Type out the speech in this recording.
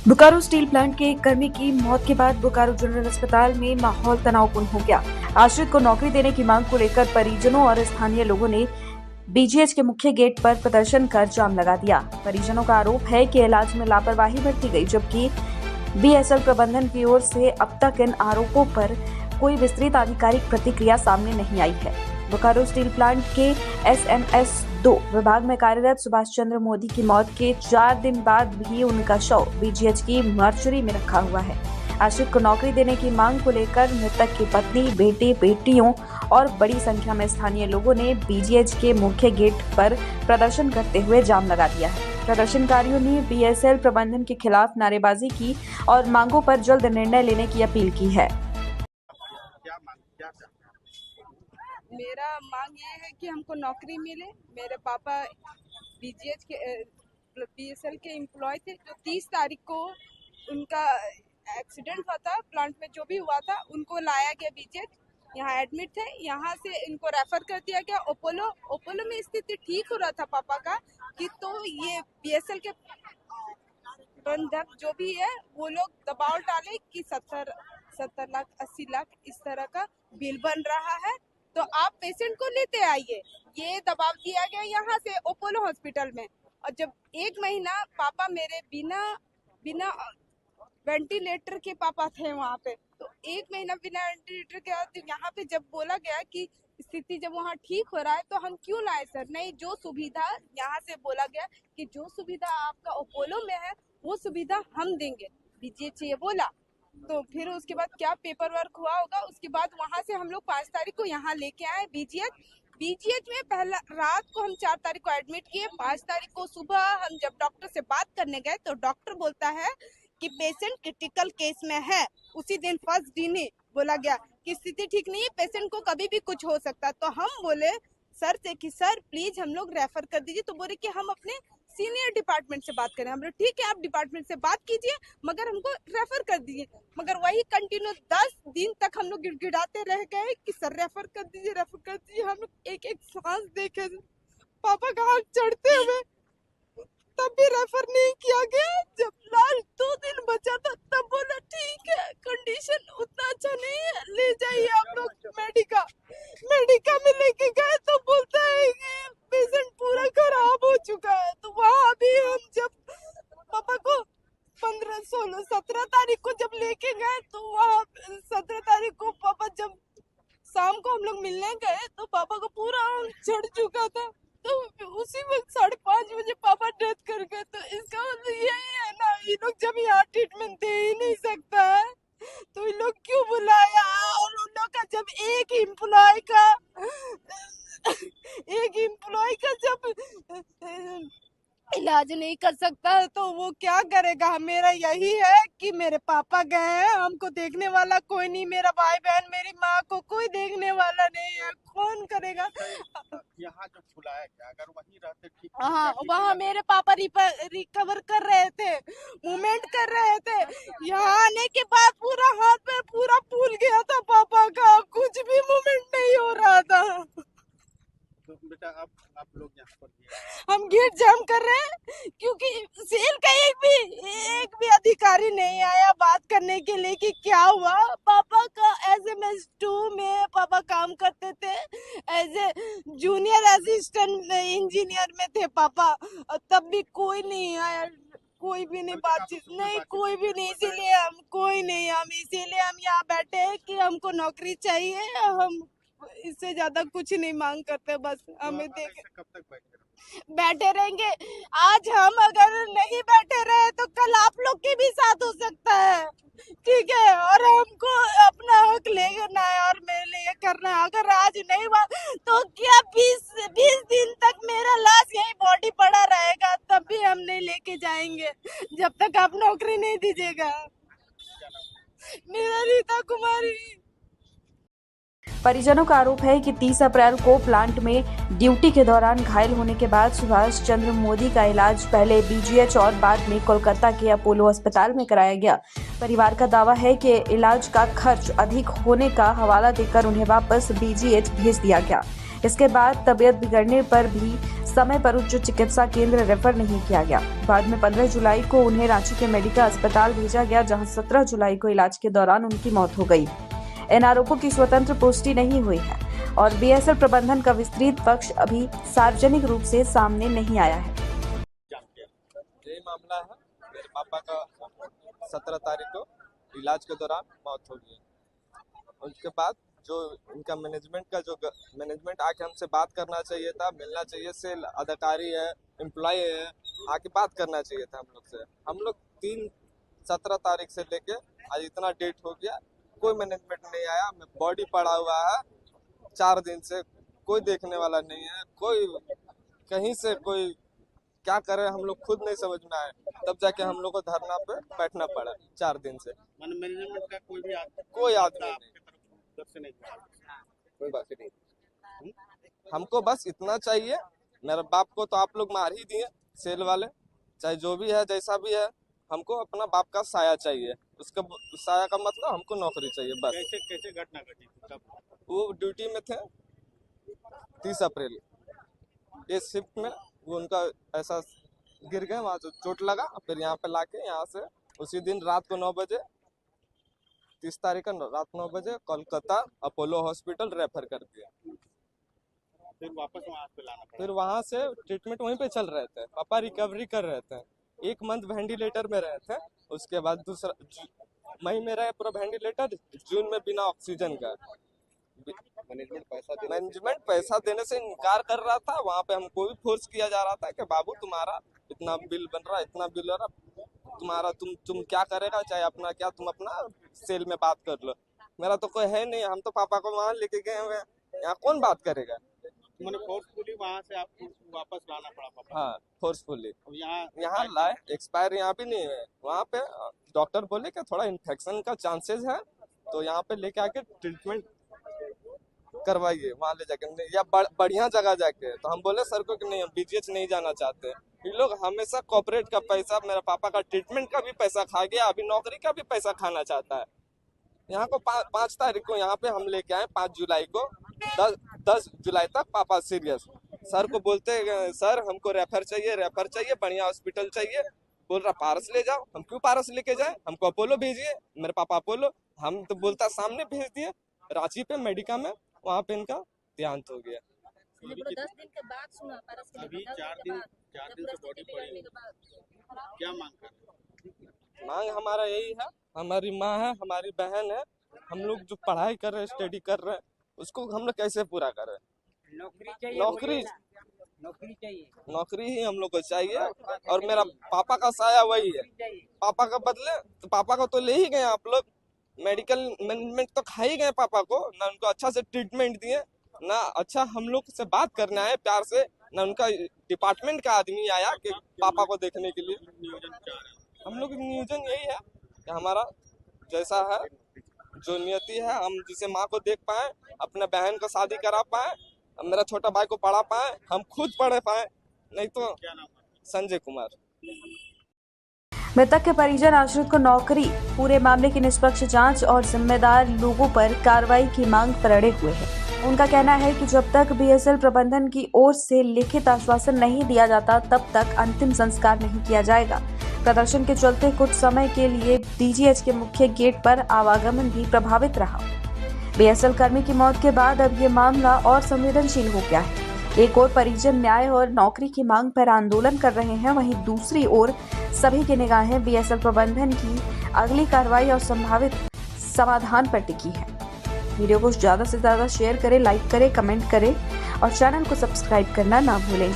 Bokaro steel plant के एक कर्मी की मौत के बाद बोकारो जनरल अस्पताल में माहौल तनावपूर्ण हो गया। आश्रित को नौकरी देने की मांग को लेकर परिजनों और स्थानीय लोगों ने बीजीएच के मुख्य गेट पर प्रदर्शन कर जाम लगा दिया। परिजनों का आरोप है कि इलाज में लापरवाही बरती गई, जबकि बीएसएल प्रबंधन की ओर से अब तक इन आरोपों पर कोई विस्तृत आधिकारिक प्रतिक्रिया सामने नहीं आई है। बोकारो स्टील प्लांट के SMS 2 विभाग में कार्यरत सुभाष चंद्र मोदी की मौत के 4 दिन बाद भी उनका शव बीजीएच की मर्चरी में रखा हुआ है। आश्रित को नौकरी देने की मांग को लेकर मृतक की पत्नी, बेटे, बेटियों और बड़ी संख्या में स्थानीय लोगों ने बीजीएच के मुख्य गेट पर प्रदर्शन करते हुए जाम लगा दिया है। प्रदर्शनकारियों ने बीएसएल प्रबंधन के खिलाफ नारेबाजी की और मांगों पर जल्द निर्णय लेने की अपील की है। मेरा मांग ये है कि हमको नौकरी मिले। मेरे पापा बीजीएच के बीएसएल के एम्प्लॉय थे, जो 30 तारीख को उनका एक्सीडेंट हुआ था, प्लांट में जो भी हुआ था, उनको लाया गया बीजीएच, यहाँ एडमिट थे। यहाँ से इनको रेफर कर दिया गया ओपोलो में स्थिति ठीक हो रहा था पापा का, कि तो ये बीएसएल के प्रबंधक जो भी है वो लोग दबाव डाले कि 70 लाख 80 लाख इस तरह का बिल बन रहा है, तो आप पेशेंट को लेते आइए। ये दबाव दिया गया यहाँ से ओपोलो हॉस्पिटल में। और जब 1 महीना पापा मेरे बिना वेंटिलेटर के पापा थे वहाँ पे, तो 1 महीना बिना वेंटिलेटर के बाद यहाँ पे जब बोला गया कि स्थिति जब वहाँ ठीक हो रहा है तो हम क्यों लाए सर? नहीं, जो सुविधा यहाँ से बोला गया कि जो सुविधा आपका ओपोलो में है वो सुविधा हम देंगे, बीजीएच ये बोला। तो फिर उसके बाद क्या पेपर वर्क हुआ होगा, उसके बाद वहां से हम लोग 5 तारीख को यहाँ लेके आए बीजीएच में। पहला रात को हम 4 तारीख को एडमिट किए। 5 तारीख को सुबह हम जब डॉक्टर से बात करने गए तो डॉक्टर बोलता है कि पेशेंट क्रिटिकल केस में है। उसी दिन फर्स्ट दिन ही बोला गया कि स्थिति ठीक नहीं है, पेशेंट को कभी भी कुछ हो सकता है। तो हम बोले सर से कि सर प्लीज हम लोग रेफर कर दीजिए। तो बोले कि हम अपने सीनियर डिपार्टमेंट से बात करें। हम लोग ठीक है, आप डिपार्टमेंट से बात कीजिए, मगर हमको रेफर कर दीजिए। मगर वही कंटिन्यू 10 दिन तक हम लोग गिड़गिड़ाते रह गए कि सर रेफर कर दीजिए, रेफर कर दीजिए। हम लोग एक सांस देखे पापा का हाथ चढ़ते हुए, तब भी रेफर नहीं किया गया। जब लास्ट 2 दिन बचा था तब बोला ठीक है, कंडीशन उतना अच्छा नहीं है, ले जाइए आप लोग मेडिका में लेके गए तो बोलता है कि पेशेंट पूरा खराब हो चुका है। तो वहाँ भी हम जब पापा को 17 तारीख को जब लेके गए तो वहाँ 17 तारीख को पापा जब शाम को हम लोग मिलने गए तो पापा को पूरा चढ़ चुका था। तो उसी वक्त 5:30 बजे पापा डेथ कर गए। तो इसका मतलब यही है ना, ये लोग जब यहाँ ट्रीटमेंट दे ही नहीं सकता है तो ये लोग क्यों बुलाया? और उन लोग का जब एक एम्प्लॉय का जब इलाज नहीं कर सकता है तो वो क्या करेगा? मेरा यही है कि मेरे पापा गए हैं, हमको देखने वाला कोई नहीं, मेरा भाई बहन मेरी माँ को कोई देखने वाला नहीं है, कौन करेगा? यहाँ जो बुलाया गया, अगर वहीं रहते ठीक। हाँ, वहाँ मेरे पापा रिकवर कर रहे थे, मूवमेंट कर रहे थे। यहाँ आने के बाद पूरा हाथ पे पूरा फूल गया था पापा का, कुछ भी मूवमेंट नहीं हो रहा था। तो बेटा अब आप लोग यहाँ पर हम गेट जाम कर रहे हैं क्योंकि सेल का एक भी अधिकारी नहीं आया बात करने के लिए कि क्या हुआ। पापा का SMS 2 में पापा काम करते थे, as a junior assistant engineer में थे पापा, तब भी कोई नहीं आया, कोई भी नहीं बातचीत, नहीं कोई भी नहीं। इसीलिए हम यहाँ बैठे हैं कि हमको नौकरी चाहिए। हम इससे ज्यादा कुछ नहीं मांग करते, बस हमें देखे। कब तक बैठे रहेंगे? आज हम अगर नहीं बैठे रहे तो कल आप लोग के भी साथ हो सकता है, ठीक है? और हमको अपना हक लेना है और मेरे लिए करना है। अगर आज नहीं हुआ तो क्या 20 दिन तक मेरा लाश यही बॉडी पड़ा रहेगा, तब भी हम नहीं लेके जाएंगे जब तक आप नौकरी नहीं दीजिएगा। मेरा रीता कुमारी। परिजनों का आरोप है कि 30 अप्रैल को प्लांट में ड्यूटी के दौरान घायल होने के बाद सुभाष चंद्र मोदी का इलाज पहले बीजीएच और बाद में कोलकाता के अपोलो अस्पताल में कराया गया। परिवार का दावा है कि इलाज का खर्च अधिक होने का हवाला देकर उन्हें वापस बीजीएच भेज दिया गया। इसके बाद तबीयत बिगड़ने पर भी समय पर उच्च चिकित्सा केंद्र रेफर नहीं किया गया। बाद में 15 जुलाई को उन्हें रांची के मेडिकल अस्पताल भेजा गया, जहां 17 जुलाई को इलाज के दौरान उनकी मौत हो गई। इन आरोपों की स्वतंत्र पुष्टि नहीं हुई है और बीएसएल प्रबंधन का विस्तृत पक्ष अभी सार्वजनिक रूप से सामने नहीं आया है। यही मामला है, मेरे पापा का 17 तारीख को इलाज के दौरान मौत हो गई। उसके बाद जो इनका मैनेजमेंट आके हमसे बात करना चाहिए था, मिलना चाहिए, सेल अधिकारी है, एम्प्लॉय है, आके बात करना चाहिए था हम लोग से। हम लोग 17 तारीख से लेके आज इतना डेट हो गया, कोई मैनेजमेंट नहीं आया। बॉडी पड़ा हुआ है 4 दिन से, कोई देखने वाला नहीं है, कोई कहीं से कोई क्या करे हम लोग खुद नहीं समझ में आए। तब जाके हम लोग को धरना पे बैठना पड़ा 4 दिन से। मैनेजमेंट का कोई आदमी नहीं, कोई बात नहीं। हमको बस इतना चाहिए, मेरे बाप को तो आप लोग मार ही दिए सेल वाले, चाहे जो भी है जैसा भी है, हमको अपना बाप का साया चाहिए। उसका साया का मतलब हमको नौकरी चाहिए बस। कैसे घटना घटी थी? वो ड्यूटी में थे 30 अप्रैल ये शिफ्ट में, वो उनका ऐसा गिर गए, वहाँ चोट लगा, फिर यहाँ पे लाके यहाँ से उसी दिन रात को 9 बजे 30 तारीख का रात 9 बजे कोलकाता अपोलो हॉस्पिटल रेफर कर दिया। फिर वापस वहाँ पे लाना पड़ा। फिर वहाँ से ट्रीटमेंट वहीं पे चल रहे थे, पापा रिकवरी कर रहे थे, 1 मंथ वेंटिलेटर में रहे थे। उसके बाद दूसरा मई में रहे पूरा वेंटिलेटर, जून में बिना ऑक्सीजन का। मैनेजमेंट पैसा देने से इनकार कर रहा था। वहाँ पे हमको भी फोर्स किया जा रहा था कि बाबू तुम्हारा इतना बिल बन रहा है, इतना बिल हो रहा, तुम्हारा तुम क्या करेगा, चाहे अपना क्या, तुम अपना सेल में बात कर लो। मेरा तो कोई है नहीं, हम तो पापा को वहाँ लेके गए हुए, यहाँ कौन बात करेगा। मैंने फोर्सफुली वहाँ से आपको वापस लाना पड़ा पापा? हाँ, फोर्सफुली यहाँ लाए। एक्सपायर यहाँ भी नहीं है। वहाँ पे डॉक्टर बोले कि थोड़ा इन्फेक्शन का चांसेस है, तो यहाँ पे लेके आके ट्रीटमेंट करवाइए वहाँ ले जाके, या बढ़िया जगह जाके। तो हम बोले सर को कि नहीं, हम बीजीएच नहीं जाना चाहते। ये लोग हमेशा कॉर्पोरेट का पैसा, मेरे पापा का ट्रीटमेंट का भी पैसा खा गया, अभी नौकरी का भी पैसा खाना चाहता है। यहाँ को 5 तारीख को यहाँ पे हम लेके आए, 5 जुलाई को, 10 जुलाई तक पापा सीरियस। सर को बोलते सर हमको रेफर चाहिए, बढ़िया हॉस्पिटल चाहिए। बोल रहा पारस ले जाओ। हम क्यों पारस लेके जाए, हमको अपोलो भेजिए। मेरे पापा अपोलो, हम तो बोलता सामने भेज दिए रांची पे मेडिका में, वहाँ पे इनका देहांत हो गया। 10 दिन के बाद सुना पारस के अभी 4 दिन से बॉडी पड़ी, क्या मांग कर रहे हैं? मांग हमारा यही है, हमारी माँ है, हमारी बहन है, हम लोग जो पढ़ाई कर रहे हैं, स्टडी कर रहे हैं, उसको हम लोग कैसे पूरा करें। नौकरी ही हम लोग को चाहिए। और मेरा पापा का साया वही है, पापा का बदले तो पापा को तो ले ही गए आप लोग, मेडिकल मैनेजमेंट तो खा ही गए पापा को, ना उनको अच्छा से ट्रीटमेंट दिए, ना अच्छा हम लोग से बात करना है प्यार से, ना उनका डिपार्टमेंट का आदमी आया कि पापा को देखने के लिए। हम लोग नियोजन यही है कि हमारा जैसा है, जो नियति है, हम जिसे माँ को देख पाए, अपने बहन को शादी करा पाए, मेरा छोटा भाई को पढ़ा पाए, हम खुद पढ़ पाए। नहीं तो संजय कुमार। मृतक के परिजन आश्रित को नौकरी, पूरे मामले की निष्पक्ष जांच और जिम्मेदार लोगों पर कार्रवाई की मांग पर अड़े हुए हैं। उनका कहना है कि जब तक बीएसएल प्रबंधन की ओर से लिखित आश्वासन नहीं दिया जाता, तब तक अंतिम संस्कार नहीं किया जाएगा। प्रदर्शन के चलते कुछ समय के लिए बीजीएच के मुख्य गेट पर आवागमन भी प्रभावित रहा। बीएसएल कर्मी की मौत के बाद अब ये मामला और संवेदनशील हो गया है। एक ओर परिजन न्याय और नौकरी की मांग पर आंदोलन कर रहे हैं, वहीं दूसरी ओर सभी की निगाहें बीएसएल प्रबंधन की अगली कार्रवाई और संभावित समाधान पर टिकी है। वीडियो को ज्यादा से ज्यादा शेयर करें, लाइक करें, कमेंट करें और चैनल को सब्सक्राइब करना ना भूलें।